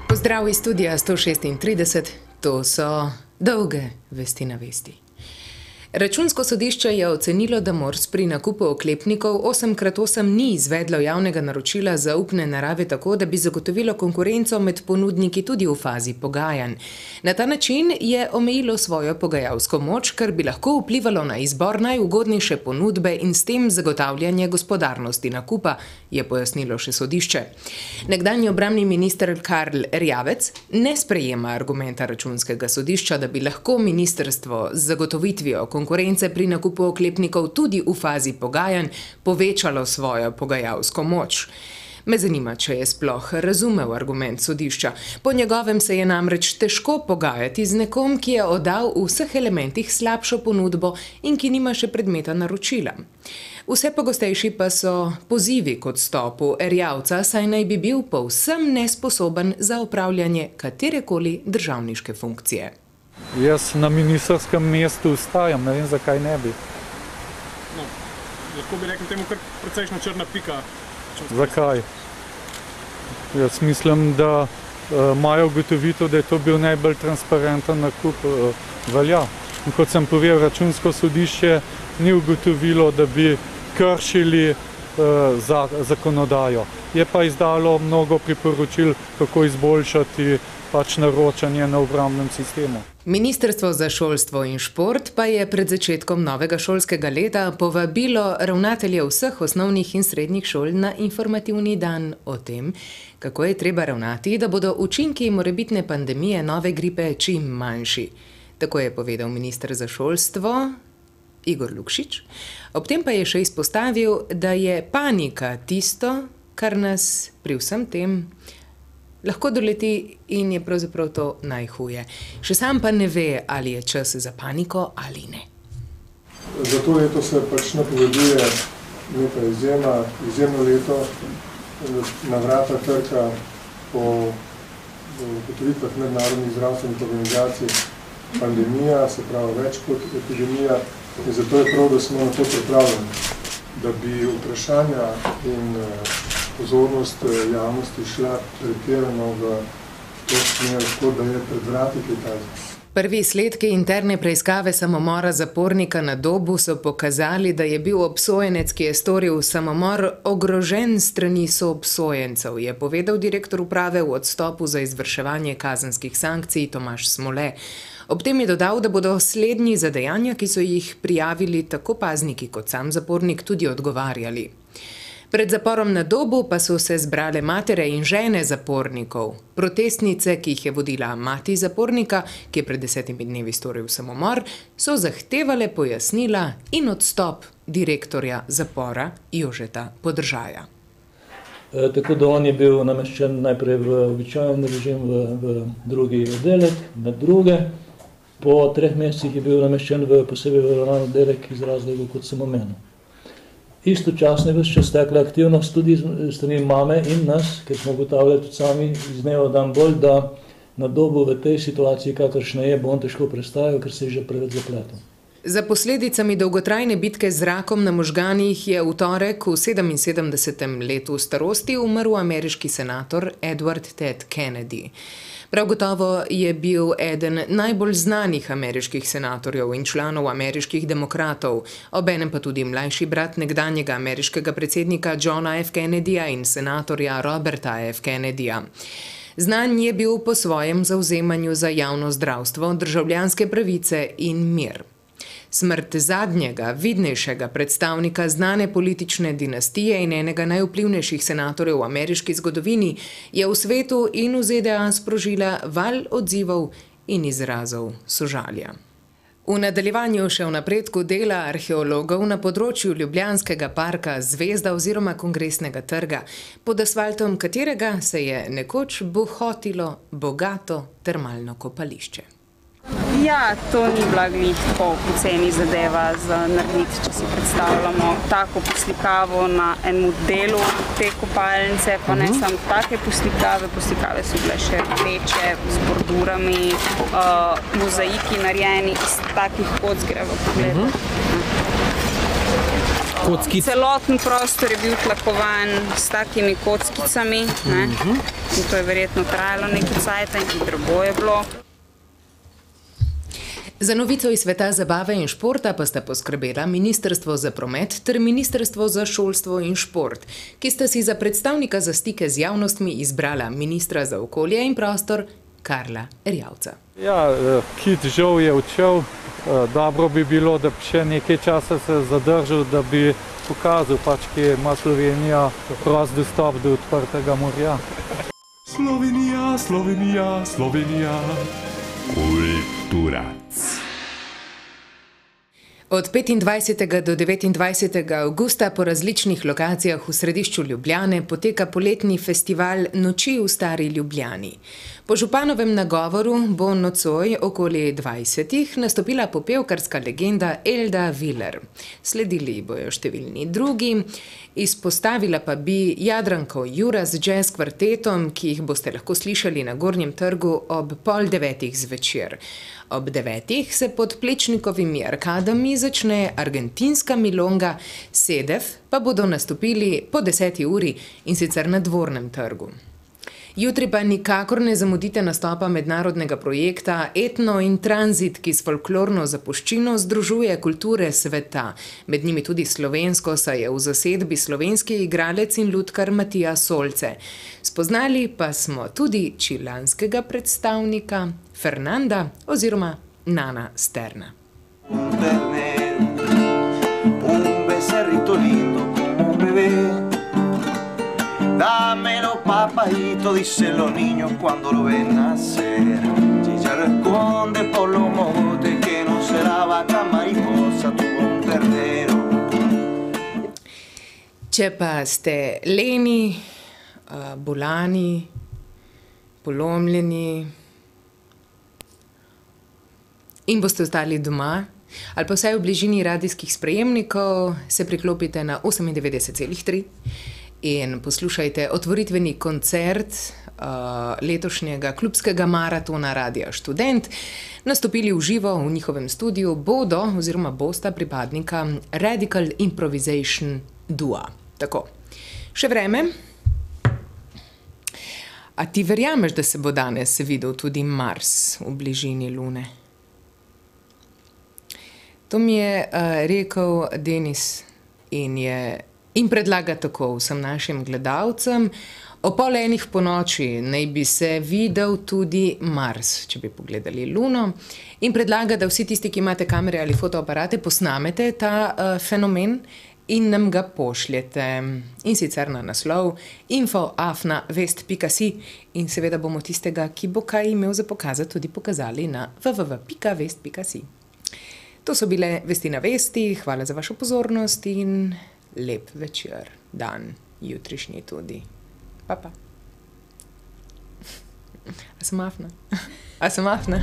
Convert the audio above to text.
Pozdrav iz studia 136, to so dolge vesti na vesti. Računsko sodišče je ocenilo, da MORS pri nakupu oklepnikov 8x8 ni izvedlo javnega naročila zaupne narave tako, da bi zagotovilo konkurenco med ponudniki tudi v fazi pogajanj. Na ta način je omejilo svojo pogajalsko moč, kar bi lahko vplivalo na izbor najugodnejše ponudbe in s tem zagotavljanje gospodarnosti nakupa, je pojasnilo še sodišče. Nekdanji obrambni minister Karl Erjavec ne sprejema argumenta računskega sodišča, da bi lahko ministrstvo z zagotovitvijo konkurence pri nakupu oklepnikov tudi v fazi pogajanj povečalo svojo pogajalsko moč. Me zanima, če je sploh razumel argument sodišča. Po njegovem se je namreč težko pogajati z nekom, ki je oddal v vseh elementih slabšo ponudbo in ki nima še predmeta naročila. Vse pogostejši pa so pozivi k odstopu Erjavca, saj naj bi bil povsem nesposoben za opravljanje katerekoli državniške funkcije. Jaz na ministrskem mestu ustajam, ne vem, zakaj ne bi. No, lahko bi rekel temu kar precejšnja črna pika. Zakaj? Jaz mislim, da imajo ugotovitev, da je to bil najbolj transparenten nakup, velja. In kot sem povedal, računsko sodišče ni ugotovilo, da bi kršili zakonodajo. Je pa izdalo mnogo priporočil, kako izboljšati naročanje na obrambnem sistemu. Ministrstvo za šolstvo in šport pa je pred začetkom novega šolskega leta povabilo ravnatelje vseh osnovnih in srednjih šol na informativni dan o tem, kako je treba ravnati, da bodo učinki morebitne pandemije nove gripe čim manjši. Tako je povedal minister za šolstvo Igor Lukšič. Ob tem pa je še izpostavil, da je panika tisto, kar nas pri vsem tem lahko doleti in je pravzaprav to najhuje. Še sam pa ne ve, ali je čas za paniko ali ne. Za to leto se pač napoveduje neka izjemno leto, na vrata trka po ugotovitvah mednarodnih zdravstvenih organizacij pandemija, se pravi več kot epidemija, in zato je prav, da smo na to pripravljeni, da bi vprašanja in pozornost javnosti šla pretirano v to smer, kot da je pred vrati Kitajske. Prvi sledki interne preiskave samomora zapornika na Dobu so pokazali, da je bil obsojenec, ki je storil samomor, ogrožen strani soobsojencev, je povedal direktor uprave v odstopu za izvrševanje kazenskih sankcij Tomaž Smole. Ob tem je dodal, da bodo slednji za dejanja, ki so jih prijavili tako pazniki kot sam zapornik, tudi odgovarjali. Pred zaporom na Dobu pa so se zbrale matere in žene zapornikov. Protestnice, ki jih je vodila mati zapornika, ki je pred 10 dnevi storil samomor, so zahtevale pojasnila in odstop direktorja zapora Jožeta Podržaja. Tako da on je bil nameščen najprej v običajen režim v drugi oddelek, na druge. Po 3 mesecih je bil nameščen v posebej varovan oddelek iz razlogov, kot sem omenil. Istočasno je ves čas tekla aktivnost tudi strani mame in nas, ker smo ugotavljali tudi sami iz dneva v dan bolj, da na Dobu v tej situaciji, kakršna je, bo on težko prestajal, ker se je že preveč zapletel. Za posledicami dolgotrajne bitke z rakom na možganih je v torek v 77. letu starosti umrl ameriški senator Edward Ted Kennedy. Prav gotovo je bil eden najbolj znanih ameriških senatorjev in članov ameriških demokratov, obenem pa tudi mlajši brat nekdanjega ameriškega predsednika Johna F. Kennedyja in senatorja Roberta F. Kennedyja. Znan je bil po svojem zavzemanju za javno zdravstvo, državljanske pravice in mir. Smrt zadnjega, vidnejšega predstavnika znane politične dinastije in enega najvplivnejših senatorjev v ameriški zgodovini je v svetu in v ZDA sprožila val odzivov in izrazov sožalja. V nadaljevanju še o napredku dela arheologov na področju Ljubljanskega parka Zvezda oziroma Kongresnega trga, pod asfaltom katerega se je nekoč bohotilo bogato termalno kopališče. Ja, to ni bila glih tako poceni zadeva za narediti, če si predstavljamo tako poslikavo na enem delu te kopalnice, pa ne samo take poslikave so bile še rdeče z bordurami, mozaiki narejeni iz takih kock, greva pogledati. Celoten prostor je bil tlakovan s takimi kockicami, ne? In to je verjetno trajalo nekaj cajta in drugo je bilo. Za novico iz sveta zabave in športa pa sta poskrbela Ministrstvo za promet ter Ministrstvo za šolstvo in šport, ki sta si za predstavnika za stike z javnostmi izbrala ministra za okolje in prostor Karla Erjavca. Ja, Kit žal je odšel. Dobro bi bilo, da bi še nekaj časa se zadržal, da bi pokazal, kje ima Slovenija prost dostop do odprtega morja. Slovenija, Slovenija, Slovenija. Kulturac. Od 25. do 29. avgusta po različnih lokacijah v središču Ljubljane poteka poletni festival Noči v Stari Ljubljani. Po županovem nagovoru bo nocoj okoli 20. nastopila popevkarska legenda Elda Viler. Sledili bojo številni drugi, izpostavila pa bi Jadranko Jura z jazz kvartetom, ki jih boste lahko slišali na Gornjem trgu ob 8:30 zvečer. Ob 9. se pod Plečnikovimi arkadami začne argentinska milonga, Sedev pa bodo nastopili po 10. uri in sicer na Dvornem trgu. Jutri pa nikakor ne zamudite nastopa mednarodnega projekta Etno in Tranzit, ki s folklorno zapuščino združuje kulture sveta. Med njimi tudi slovensko, saj je v zasedbi slovenski igralec in lutkar Matija Solce. Spoznali pa smo tudi čilanskega predstavnika Fernanda oziroma Nana Sterna. Dámelo, papayito, dicen los niños cuando lo ven nacer. Si ya lo esconde por los mogotes, que no será vaca mariposa, tuvo un ternero. Če pa ste leni, bolani, polomljeni in boste ostali doma, ali pa vsaj v bližini radijskih sprejemnikov, se priklopite na 98,3 in poslušajte otvoritveni koncert letošnjega klubskega maratona Radia Študent. Nastopili v živo v njihovem studiu bodo oziroma bosta pripadnika Radical Improvisation Dua. Tako, še vreme. A ti verjameš, da se bo danes videl tudi Mars v bližini Lune? To mi je rekel Denis in predlaga tako vsem našim gledalcem. O 8:30 ponoči naj bi se videl tudi Mars, če bi pogledali Luno. In predlaga, da vsi tisti, ki imate kamere ali fotoaparate, posnamete ta fenomen in nam ga pošljete. In sicer na naslov info@vest.si in seveda bomo tistega, ki bo kaj imel za pokazati, tudi pokazali na www.vest.si. To so bile Vesti na vesti, hvala za vašo pozornost in lep večer, dan, jutrišnji tudi. Pa. A sem afna?